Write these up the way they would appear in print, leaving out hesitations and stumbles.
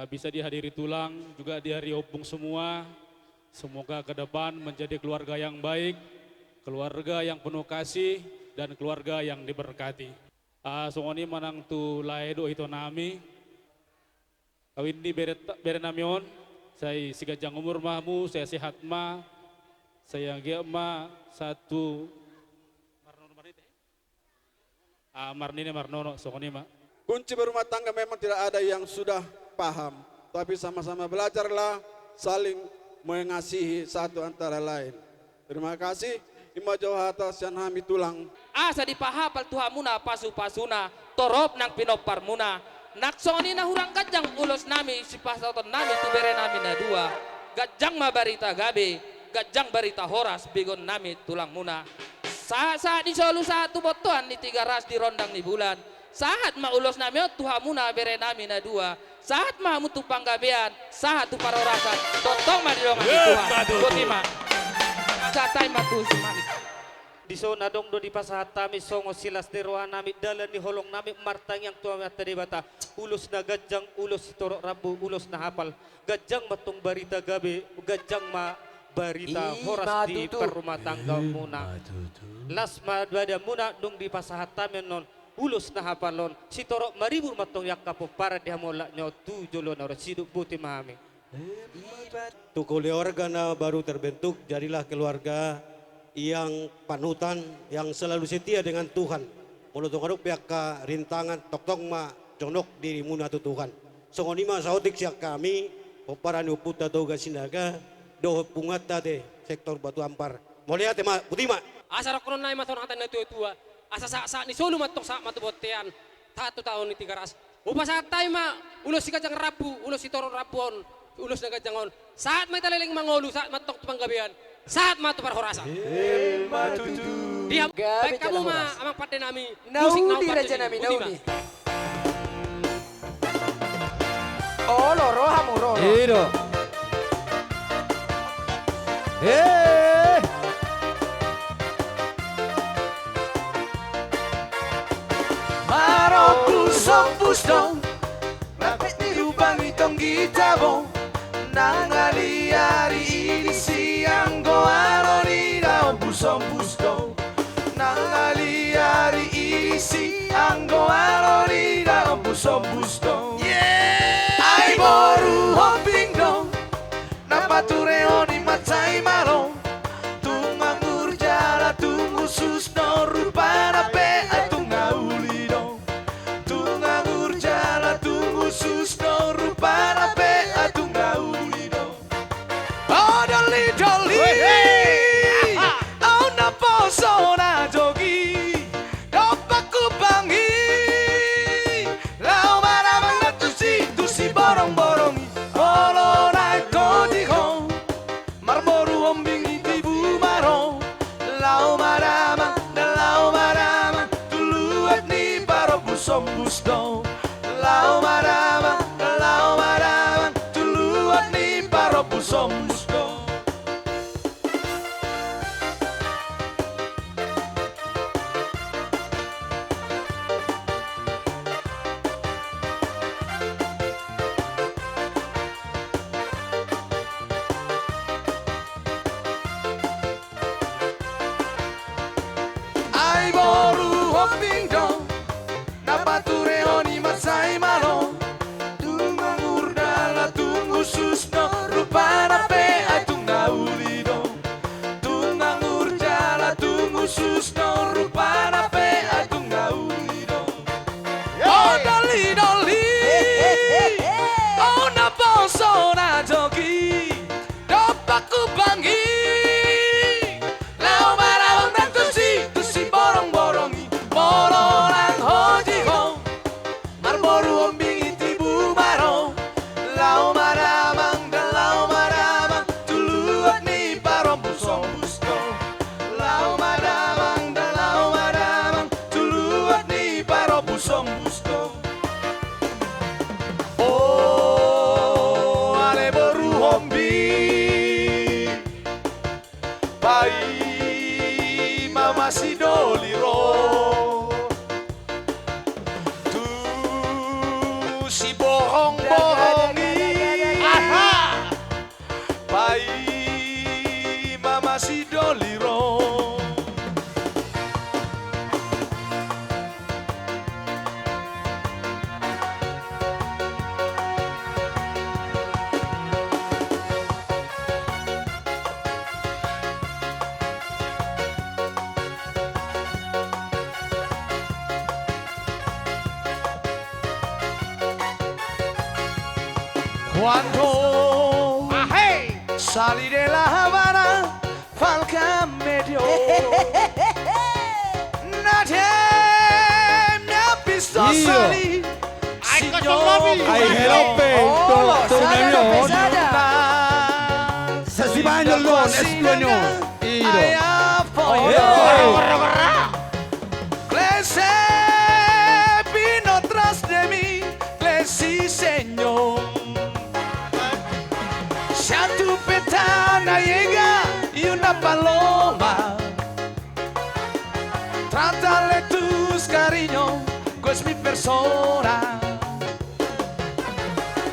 bisa dihadiri tulang, juga di hari opung semua. Semoga ke depan menjadi keluarga yang baik, keluarga yang penuh kasih, dan keluarga yang diberkati. Songoni manang tu laedo itu nami, kawin di berenamion, saya sigajang umur mahmu, saya sehat ma, saya ma satu Marnine Marnono Songoni ma. Kunci berumah tangga memang tidak ada yang sudah paham, tapi sama-sama belajarlah saling mengasihi satu antara lain. Terima kasih. Ima Johata Sianhami tulang. Asa dipahapal tuhamuna pasu-pasuna, torop nang pinopar muna. Naksoni na hurang gajang ulos nami, si pasoton nami tu bere nami na dua. Gajang mabarita gabe, gajang barita horas, bigon nami tulang muna. Saat di solu satu botuan di tiga ras di rondang di bulan. Saat maulos nami tuhamuna bere nami na dua. Saat mahamu tu panggabean, saat tu parorasan, totong madilongan di Tuhan. Botima. Satay matu sumalik. Di sona dong do di pasahata mi songo silas deroa nami dalan di holong nami martang yang tua mata di bata ulus na gajang ulus torok rabu ulus na hafal gajang matong barita gabe gajang ma barita horas di perumah tangga muna las madwada muna dong di pasahata non ulus na hafalon si torok maribur matong yak kapo para di hamola nyo tu jolon ora sidu buti mahami. Tuh keluarga baru terbentuk, jadilah keluarga yang panutan, yang selalu setia dengan Tuhan. Mulut tunggaruk pihak ka rintangan, tok ma conok dirimu na Tuhan. Songonima saotik siak kami, para nuputa toga sinaga, doh pungat tade sektor Batu Ampar. Mulia tema Butima. Asa rakron na maton hatan na tua. Asa sa ni solo matok sa matubotean. 1 tahun ni 3 ras. Upas atay ma ulos si kajang rabu, ulos si toron rabuon. Ulos na gajangon. Saat may talaling mangolo, saat matok panggabihan, saat mato parhorasan. Diam, baik kamu ma, amang pate nami. Naudi raja nami, naudi. Oh, loro hamuro. Iro. Maroku sompus dong, rapet dirubang itong gitabong. Nangaliari ini siang goano ni daw busong busto. Nangaliari ini siang goano ni daw busong busto. Ay boru hoping dong, napatureo ni macay malong. Tungang urjala tungu susno rupa na pe atung ngauli dong. Tungang urjala tungu susno rupa na pe atung ngauli. Dolly, oh na poso na jogi, dopaku bangi, lau maramang na tusi borong-borongi, olo na kodiho, marmoru ombing itibu maro, lau maramang, tuluat ni paro busong busdo, lau maramang, tuluat ni paro busong busdo. Masai malo, tungang urdala tungu susno, rupana pe atung naulido. Tungang urdala tungu susno, rupana pe atung naulido. Oh doli doli, oh na poso na jogi, dopaku bangi. Lau marawang dan tusi borong-borongi, morolang hoji ho. Marmoru ombing itibu maro, lau maramang dan lau maramang, tuluat ni parong busong busto. Lau maramang dan lau maramang, tuluat ni parong busong busto. Oh, ale boru ombing, pai mama si doliro. Si bohong-bohong Cuando salí de La Habana, Falca medio. Nadie me ha visto salir. Ay, herope. Oh, sana na pesada. Sa Sibanyo Lon, Espionyo. Iro. Glese vino tras de mí, Glesi señor. Si a tu ventana llega y una paloma, trátale tus cariños, pues mi persona.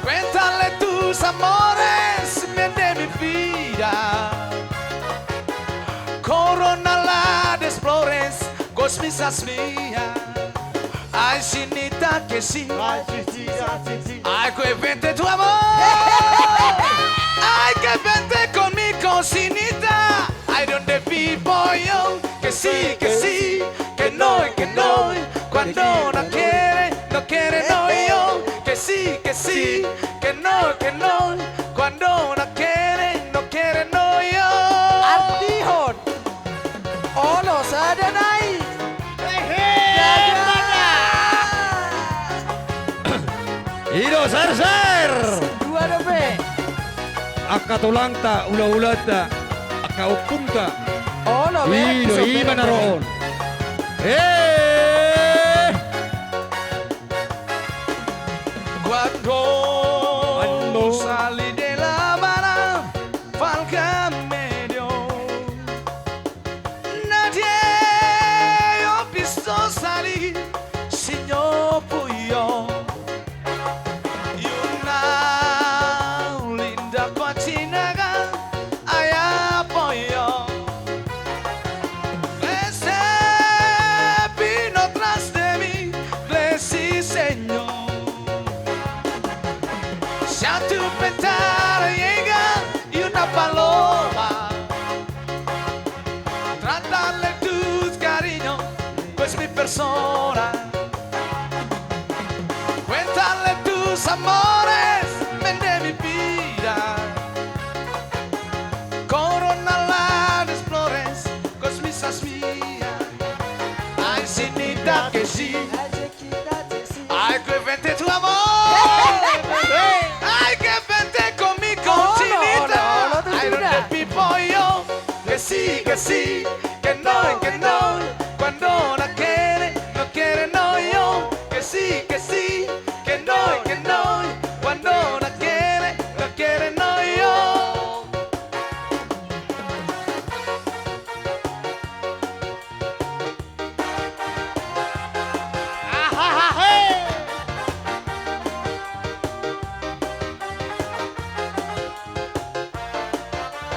Cuéntale tus amores, de mi vida. Corona la de explores, cosmisas mía. Ay, sinita que sí. Ay, que vente tu amor. Ay, que vente conmigo, sinita. Ay, donde vivo yo. Que sí, que no, cuando no quiere, no yo. Que sí, que no, cuando no quiere, no yo. Artihon. Olo sada nai. Iro, sar. Dua dobe. Akatulang ta, ula-ulat ta. Akaupun ta. Olo be. Iro, iba na roon. Cuando salí de La Habana, Falca medio. Nadie ha visto salir, señor fui yo. Y una linda cochinaga allá voy yo. Ese vino tras de mí, sí señor. Si a tu ventana llega y una paloma, trátale tus cariños, pues mi persona. Cuéntale tus amores, ven de mi vida. Corona la de explores, cosmisas mía. Ay, sinita que sí. Ay, que vente tu amor. Ay, que vente conmigo, chinita. Ay, donde vivo yo. Que sí, que no, cuando no quiere, no yo. Que sí, que no, cuando no quiere, no yo.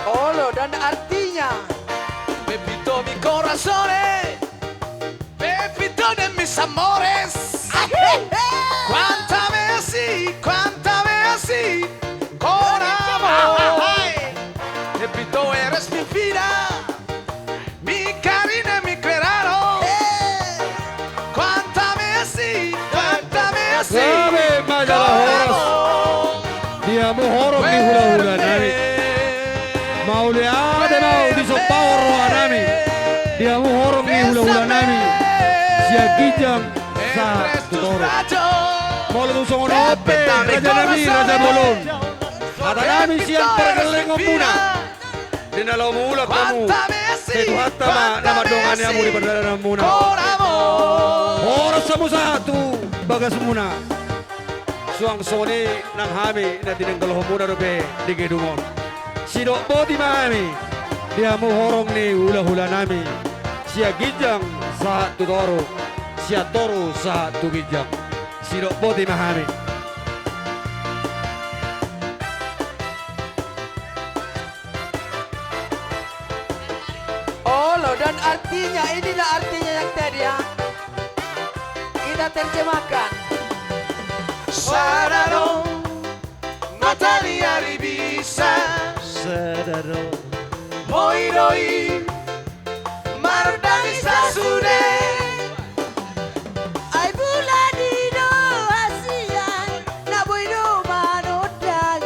Olo dan artinya. Pepito mi corazón, Pepito de mis amores. Cuántame así, con amor. Pepito eres mi vida, mi cariño, mi querano. Cuántame así, Sabe, Magalas Horas. Dia mo horong ni hula-hula nami. Mauliade mau di sopawro nami. Dia mo horong ni hula-hula nami. Sia gijang sa tutoro. Molo tu songo nope, raja nami, raja bolon. Kata nami siang pergelengong muna. Dinalaw mo ulak kamu. Itu hatta nama dongannya mu di perdana muna. Horas sa satu bagas muna. Suang soni nang hami na tinanggal muna dope di gedungon. Sidok boti mami. Dia mo horong ni hula-hula nami. Sia gijang sa tutoro. Sia toro sa tugijang. Sidok boti mahami. Olo dan artinya, inilah artinya yang tadi ya. Kita terjemahkan. Sararo, Natalia Ribisa, Sadaro. Moiroi, Mardani Sasude. Ay bulanino hasian na bueno manodag.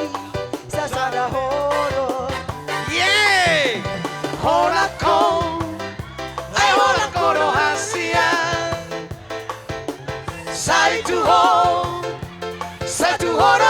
satu horo